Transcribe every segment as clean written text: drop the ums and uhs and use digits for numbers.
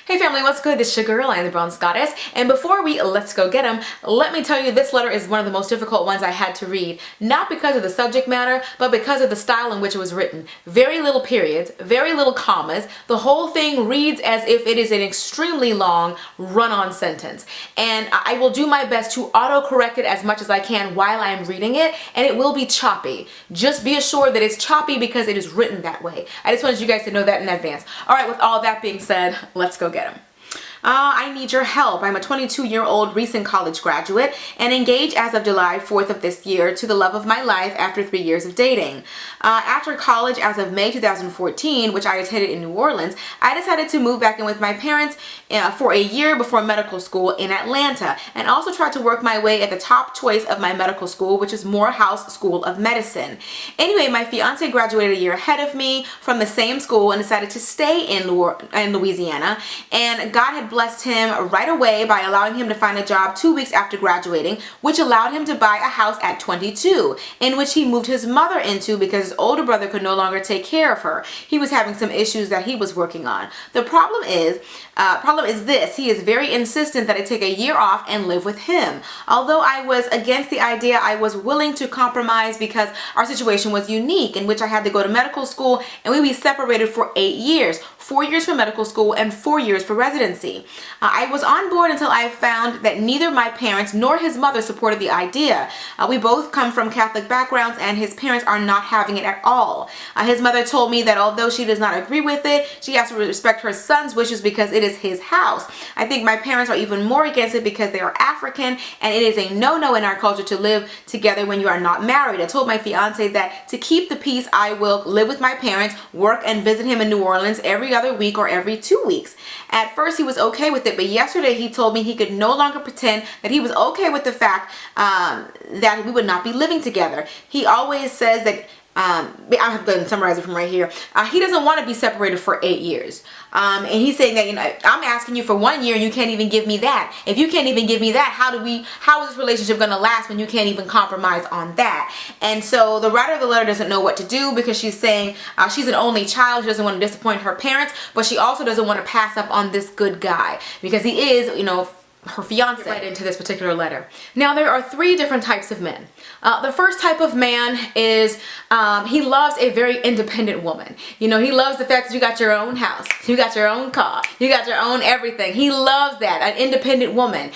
Hey family, what's good? This is your girl, I am the Bronze Goddess, and before we let's go get them, let me tell you this letter is one of the most difficult ones I had to read. Not because of the subject matter, but because of the style in which it was written. Very little periods, very little commas. The whole thing reads as if it is an extremely long run-on sentence. And I will do my best to auto-correct it as much as I can while I am reading it, and it will be choppy. Just be assured that it's choppy because it is written that way. I just wanted you guys to know that in advance. Alright, with all that being said, let's go get them. I need your help. I'm a 22-year-old recent college graduate and engaged as of July 4th of this year to the love of my life after 3 years of dating. After college as of May 2014, which I attended in New Orleans, I decided to move back in with my parents for a year before medical school in Atlanta, and also tried to work my way at the top choice of my medical school, which is Morehouse School of Medicine. Anyway, my fiance graduated a year ahead of me from the same school and decided to stay in Louisiana, and God had blessed him right away by allowing him to find a job 2 weeks after graduating, which allowed him to buy a house at 22, in which he moved his mother into because his older brother could no longer take care of her. He was having some issues that he was working on. The problem is this: he is very insistent that I take a year off and live with him. Although I was against the idea, I was willing to compromise because our situation was unique, in which I had to go to medical school and we'd be separated for 8 years. 4 years for medical school and 4 years for residency. I was on board until I found that neither my parents nor his mother supported the idea. We both come from Catholic backgrounds and his parents are not having it at all. His mother told me that although she does not agree with it, she has to respect her son's wishes because it is his house. I think my parents are even more against it because they are African and it is a no-no in our culture to live together when you are not married. I told my fiance that to keep the peace, I will live with my parents, work and visit him in New Orleans every other week or every 2 weeks. At first he was okay with it, but yesterday he told me he could no longer pretend that he was okay with the fact that we would not be living together. He always says that I have to summarize it from right here. He doesn't want to be separated for 8 years. And he's saying that, you know, I'm asking you for 1 year and you can't even give me that. If you can't even give me that, how is this relationship going to last when you can't even compromise on that? And so the writer of the letter doesn't know what to do because she's saying she's an only child. She doesn't want to disappoint her parents, but she also doesn't want to pass up on this good guy because he is, you know, her fiance. Right into this particular letter. Now there are 3 different types of men. The first type of man is he loves a very independent woman. You know, he loves the fact that you got your own house, you got your own car, you got your own everything. He loves that, an independent woman.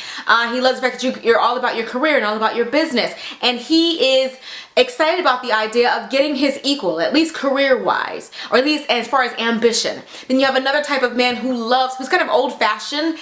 He loves the fact that you're all about your career and all about your business, and he is excited about the idea of getting his equal, at least career-wise, or at least as far as ambition. Then you have another type of man who's kind of old-fashioned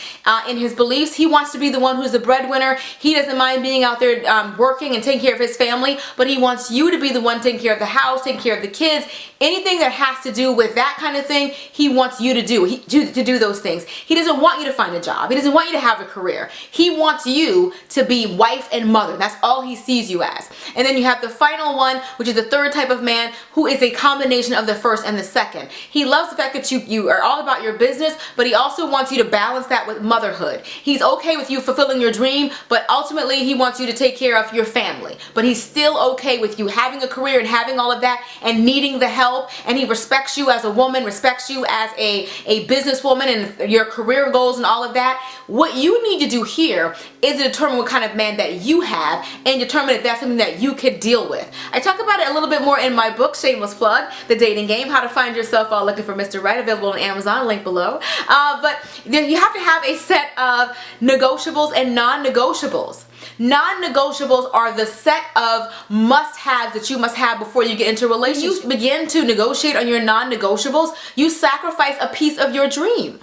in his beliefs. He wants to be the one who's the breadwinner. He doesn't mind being out there working and taking care of his family, but he wants you to be the one taking care of the house, taking care of the kids. Anything that has to do with that kind of thing, he wants you to do, to do those things. He doesn't want you to find a job. He doesn't want you to have a career. He wants you to be wife and mother. That's all he sees you as. And then you have the final one, which is the third type of man, who is a combination of the first and the second. He loves the fact that you are all about your business, but he also wants you to balance that with motherhood. He's okay with you fulfilling your dream, but ultimately he wants you to take care of your family. But he's still okay with you having a career and having all of that and needing the help, and he respects you as a woman, respects you as a businesswoman and your career goals and all of that. What you need to do here is to determine what kind of man that you have and determine if that's something that you could deal with. I talk about it a little bit more in my book, shameless plug, The Dating Game, How to Find Yourself While Looking for Mr. Right, available on Amazon, link below. But you have to have a set of negotiables and non-negotiables. Non-negotiables are the set of must-haves that you must have before you get into a relationship. When you begin to negotiate on your non-negotiables, you sacrifice a piece of your dream.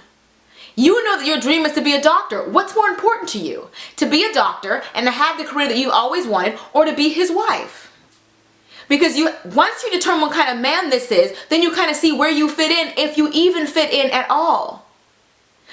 You know that your dream is to be a doctor. What's more important to you? To be a doctor and to have the career that you always wanted, or to be his wife? Because once you determine what kind of man this is, then you kind of see where you fit in, if you even fit in at all.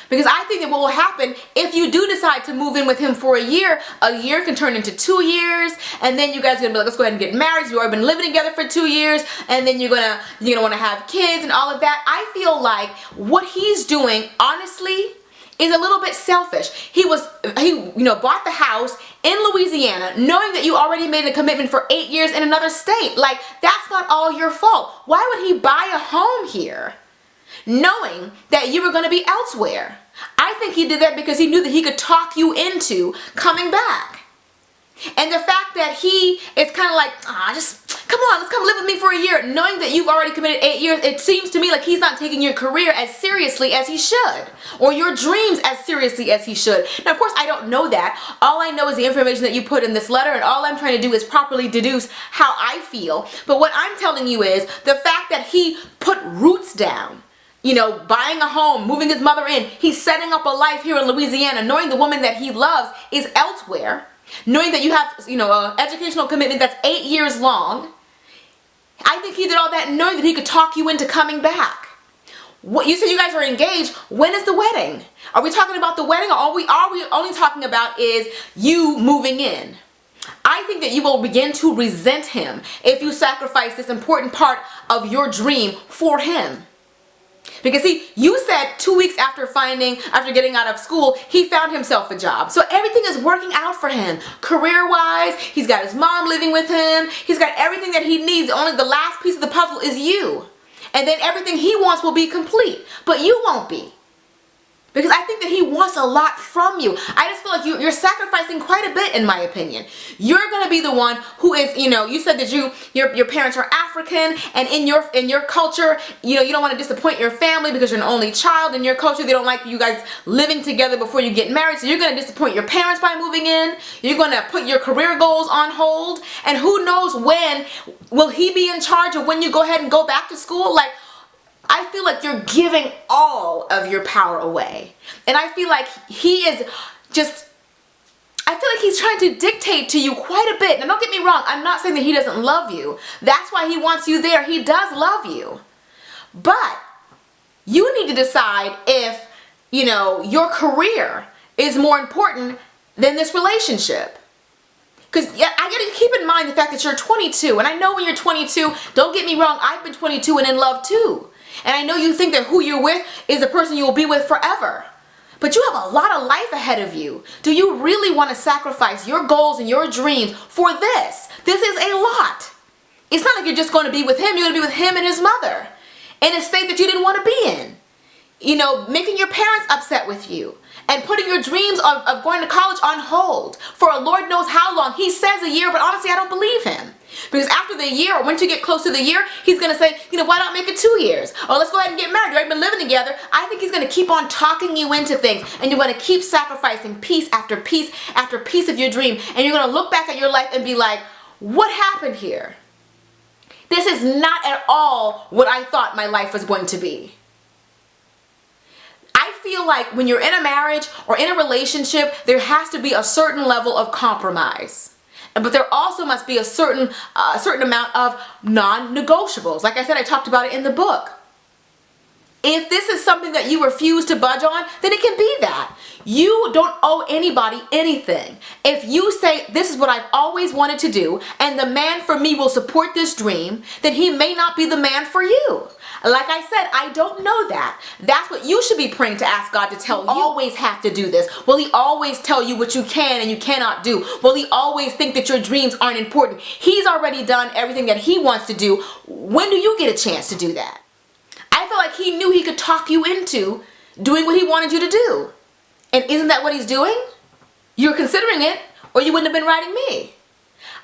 Because I think that what will happen if you do decide to move in with him for a year can turn into 2 years, and then you guys are gonna be like, let's go ahead and get married. You've already been living together for 2 years, and then you're gonna want to have kids and all of that. I feel like what he's doing, honestly, is a little bit selfish. He bought the house in Louisiana knowing that you already made a commitment for 8 years in another state. Like, that's not all your fault. Why would he buy a home here knowing that you were going to be elsewhere? I think he did that because he knew that he could talk you into coming back. And the fact that he is kind of like, just come on, let's come live with me for a year, knowing that you've already committed 8 years, it seems to me like he's not taking your career as seriously as he should, or your dreams as seriously as he should. Now, of course, I don't know that. All I know is the information that you put in this letter, and all I'm trying to do is properly deduce how I feel. But what I'm telling you is the fact that he put roots down, buying a home, moving his mother in, he's setting up a life here in Louisiana, knowing the woman that he loves is elsewhere, knowing that you have, an educational commitment that's 8 years long. I think he did all that knowing that he could talk you into coming back. What you said, you guys are engaged. When is the wedding? Are we talking about the wedding, or are we only talking about is you moving in? I think that you will begin to resent him if you sacrifice this important part of your dream for him. Because see, you said 2 weeks after getting out of school, he found himself a job. So everything is working out for him. Career-wise, he's got his mom living with him. He's got everything that he needs. Only the last piece of the puzzle is you. And then everything he wants will be complete. But you won't be. Because I think that he wants a lot from you. I just feel like you're sacrificing quite a bit, in my opinion. You're going to be the one who is, you said that your parents are African, and in your culture, you don't want to disappoint your family because you're an only child. In your culture, they don't like you guys living together before you get married. So you're going to disappoint your parents by moving in. You're going to put your career goals on hold. And who knows when will he be in charge of when you go ahead and go back to school? Like, I feel like you're giving all of your power away. And I feel like he's trying to dictate to you quite a bit. Now, don't get me wrong. I'm not saying that he doesn't love you. That's why he wants you there. He does love you. But you need to decide if, your career is more important than this relationship. Because I got to keep in mind the fact that you're 22. And I know when you're 22, don't get me wrong, I've been 22 and in love too. And I know you think that who you're with is the person you will be with forever. But you have a lot of life ahead of you. Do you really want to sacrifice your goals and your dreams for this? This is a lot. It's not like you're just going to be with him. You're going to be with him and his mother in a state that you didn't want to be in. Making your parents upset with you and putting your dreams of going to college on hold for a Lord knows how long. He says a year, but honestly, I don't believe him. Because after the year, or once you get close to the year, he's going to say, why not make it 2 years? Or let's go ahead and get married. You've already been living together. I think he's going to keep on talking you into things. And you're going to keep sacrificing piece after piece after piece of your dream. And you're going to look back at your life and be like, what happened here? This is not at all what I thought my life was going to be. I feel like when you're in a marriage or in a relationship, there has to be a certain level of compromise. But there also must be a certain amount of non-negotiables. Like I said, I talked about it in the book. If this is something that you refuse to budge on, then it can be that. You don't owe anybody anything. If you say, this is what I've always wanted to do, and the man for me will support this dream, then he may not be the man for you. Like I said, I don't know that. That's what you should be praying to ask God to tell you. Always have to do this. Will he always tell you what you can and you cannot do? Will he always think that your dreams aren't important? He's already done everything that he wants to do. When do you get a chance to do that? I feel like he knew he could talk you into doing what he wanted you to do. And isn't that what he's doing? You're considering it, or you wouldn't have been writing me.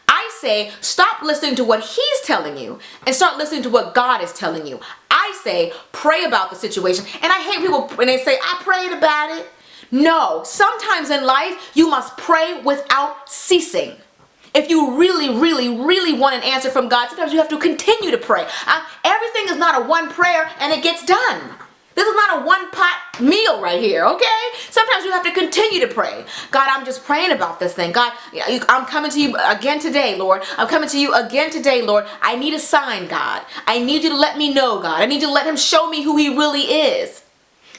I say, stop listening to what he's telling you and start listening to what God is telling you. I say, pray about the situation. And I hate people when they say, I prayed about it. No, sometimes in life, you must pray without ceasing. If you really, really, really want an answer from God, sometimes you have to continue to pray. Everything is not a one prayer and it gets done. This is not a one-pot meal right here, okay? Sometimes you have to continue to pray. God, I'm just praying about this thing. God, I'm coming to you again today, Lord. I'm coming to you again today, Lord. I need a sign, God. I need you to let me know, God. I need you to let him show me who he really is.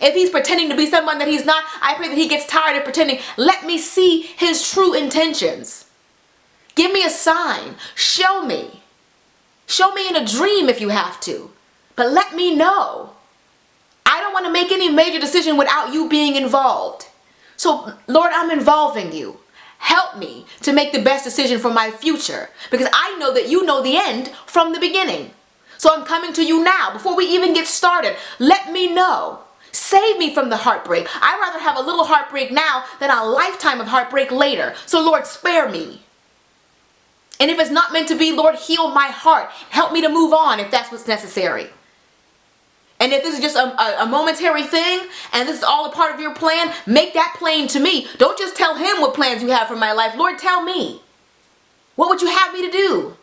If he's pretending to be someone that he's not, I pray that he gets tired of pretending. Let me see his true intentions. Give me a sign. Show me. Show me in a dream if you have to. But let me know. I don't want to make any major decision without you being involved. So, Lord, I'm involving you. Help me to make the best decision for my future. Because I know that you know the end from the beginning. So I'm coming to you now. Before we even get started, let me know. Save me from the heartbreak. I'd rather have a little heartbreak now than a lifetime of heartbreak later. So Lord, spare me. And if it's not meant to be, Lord, heal my heart. Help me to move on if that's what's necessary. And if this is just a momentary thing and this is all a part of your plan, make that plain to me. Don't just tell him what plans you have for my life. Lord, tell me. What would you have me to do?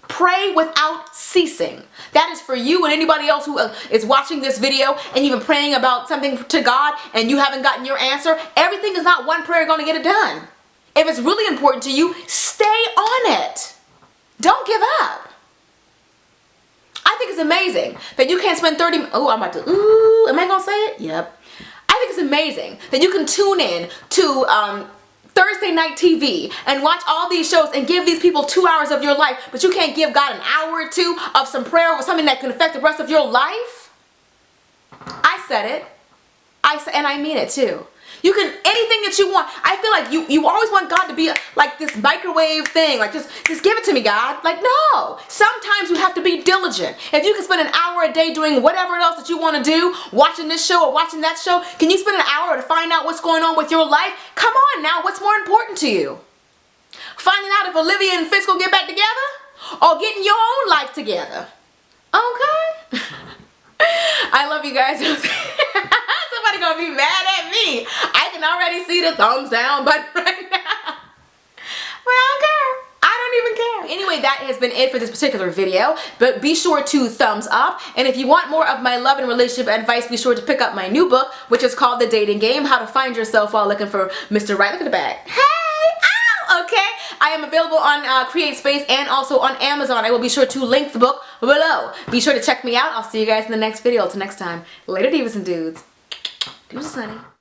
Pray without ceasing. That is for you and anybody else who is watching this video and you've been praying about something to God and you haven't gotten your answer. Everything is not one prayer going to get it done. If it's really important to you, stay on it. Don't give up. I think it's amazing that you can't spend 30, oh, I'm about to, am I going to say it? Yep. I think it's amazing that you can tune in to Thursday night TV and watch all these shows and give these people 2 hours of your life, but you can't give God an hour or two of some prayer or something that can affect the rest of your life. I said it. And I mean it too. You can, anything that you want. I feel like you always want God to be like this microwave thing. Like, just give it to me, God. Like, no. Sometimes you have to be diligent. If you can spend an hour a day doing whatever else that you want to do, watching this show or watching that show, can you spend an hour to find out what's going on with your life? Come on now. What's more important to you? Finding out if Olivia and Fitz will get back together? Or getting your own life together? Okay? I love you guys. Somebody gonna be mad at me. I can already see the thumbs down button right now. Well, I don't care. I don't even care. Anyway, that has been it for this particular video, but be sure to thumbs up. And if you want more of my love and relationship advice, be sure to pick up my new book, which is called The Dating Game, How to Find Yourself While Looking for Mr. Right. Look at the back. Hey! Ow! Okay. I am available on CreateSpace and also on Amazon. I will be sure to link the book below. Be sure to check me out. I'll see you guys in the next video. Till next time. Later, divas and dudes. Deuces, honey.